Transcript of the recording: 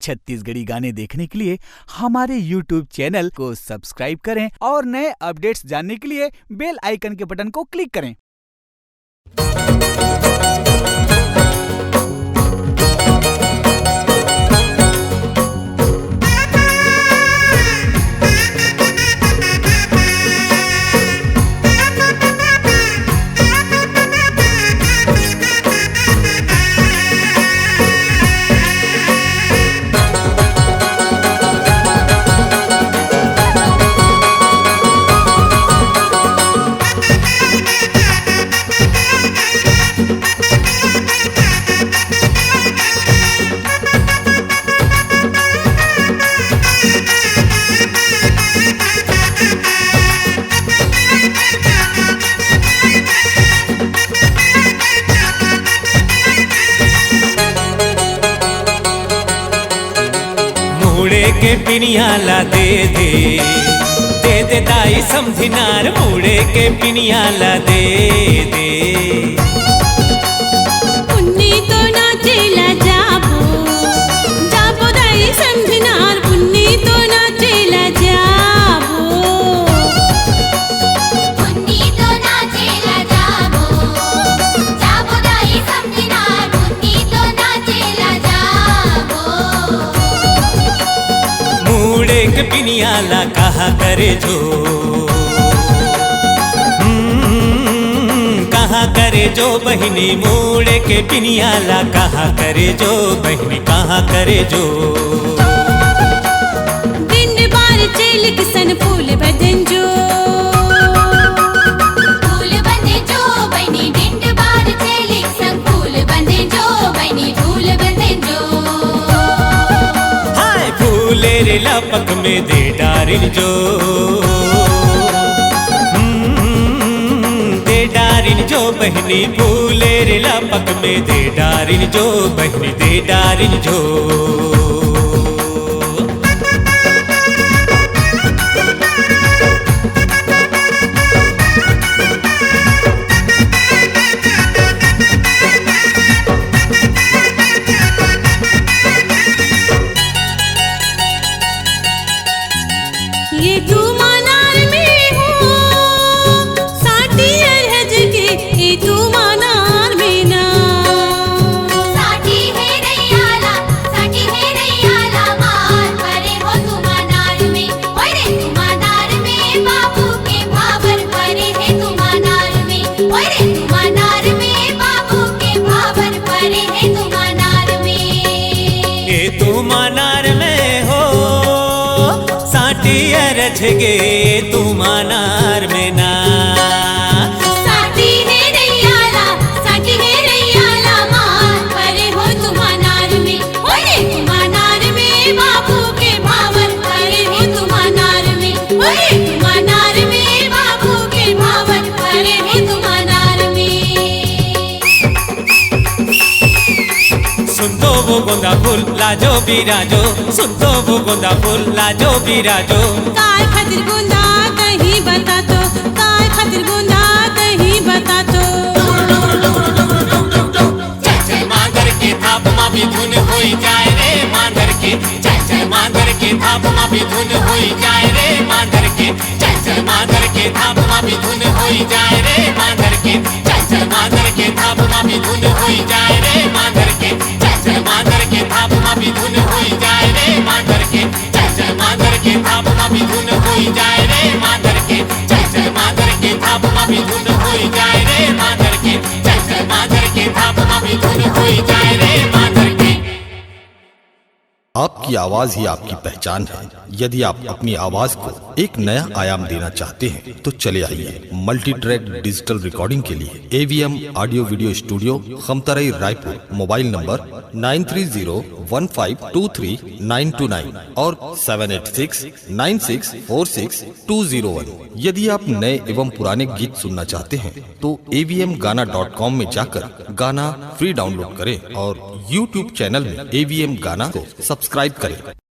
छत्तीसगढ़ी गाने देखने के लिए हमारे YouTube चैनल को सब्सक्राइब करें और नए अपडेट्स जानने के लिए बेल आइकन के बटन को क्लिक करें। मुड़े के पिनियाला दे दे दाई समझिनार मुड़े के पिनियाला दे दे पुन्नी तो नाचेला जाबो जाबो दाई समझिनार पुन्नी तो नाचेला जाबो पुन्नी तो नाचेला जाबो जाबो दाई समझिनार पुन्नी तो नाचेला जाबो मुड़े के पिनियाला कहा करे जो कहा करे जो बहिनी मुड़े के पिनियाला कहा करे जो बहिनी कहा करे जो दिन बार चेल किसन फूल बदन जो फूल बंदे जो बनी डिंड बार चेली संग फूल बंदे जो बनी फूल बंदे जो हाय फूले रे लपक में दे डारिन जो दे डारिन जो बहनी फूले रे लपक में दे डारिन जो बहनी दे डारिन जो ये तू मनार में हो साटी अरहज के ये तू मनार में ना साटी है रैयाला मार परे हो तुमानार में ओए रे तुमानार में बाबू के भावर परे है तुमानार में ओए रे तुमानार में बाबू के भावर परे है तुमानार में ये तू मानार में हो साटी अरझ गे तू मानार में ना साटी है रैयाला मार परे हो तुमानार में ओए रे तुमानार में बाबू के भावर परे है तुमानार में ओए रे तुमानार में बाबू के भावर परे है तुमानार में सुन तो वो गोंदा फूल लाजो बिराजो सुन तो वो गोंदा फूल लाजो बिराजो काय खातिर गुंदा कहीं बता तो काय खातिर गुंदा कहीं बता तो चल चल मांदर के थाप मा भी धुन होई जाए रे मांदर के चल चल मांदर के थाप मा भी धुन होई जाए रे मांदर के चल चल मांदर के थाप मा भी धुन होई जाए रे मांदर के चल चल मांदर के थाप मा भी धुन होई जाए रे मांदर के चल चल मांदर के थाप मा भी धुन होई जाए रे मांदर के चल चल मांदर के थाप मा भी धुन होई जाए रे मांदर के चल चल मांदर के थाप मा भी धुन होई जाए रे मांदर के चल चल मांदर के थाप मा भी धुन होई जाए रे मांदर के। आपकी आवाज ही आपकी पहचान है। यदि आप अपनी आवाज को एक नया आयाम देना चाहते हैं तो चले आइए मल्टी ट्रैक डिजिटल रिकॉर्डिंग के लिए AVM audio video studio Khamtarai Raipur. Mobile number 9301523929 और 7869646201। यदि आप नए एवं पुराने गीत सुनना चाहते हैं तो avmgana.com में जाकर गाना फ्री डाउनलोड करें और YouTube चैनल में AVM गाना को सब्सक्राइब करें।